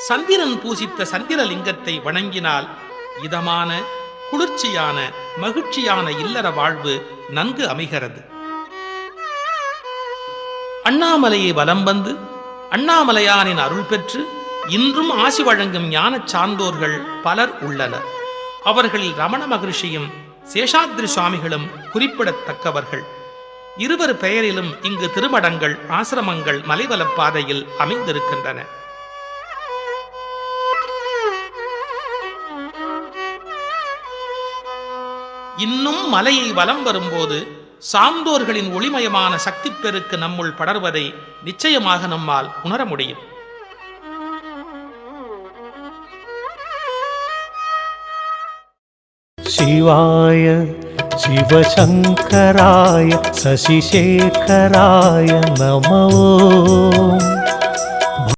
சந்திரன் பூசித்த சந்திரலிங்கத்தை வணங்கினால் இதமான, குளிர்ச்சியான, மகிழ்ச்சியான இல்லற வாழ்வு நன்கு அமைகிறது. அண்ணாமலையை வலம் வந்து அண்ணாமலையானின் அருள் பெற்று இன்றும் ஆசி வழங்கும் ஞானச் சார்ந்தோர்கள் பலர் உள்ளனர். அவர்களில் ரமண மகரிஷியும் சேஷாத்ரி சுவாமிகளும் குறிப்பிடத்தக்கவர்கள். இருவர் பெயரிலும் இங்கு திருமடங்கள், ஆசிரமங்கள் மலைவலப் பாதையில் அமைந்திருக்கின்றன. இன்னும் மலையை வலம் வரும்போது சார்ந்தோர்களின் ஒளிமயமான சக்தி பெருக்கு நம்முள் படர்வதை நிச்சயமாக நம்மால் உணர முடியும். சிவாய சிவசங்கராய சசிசேகராய நமோ.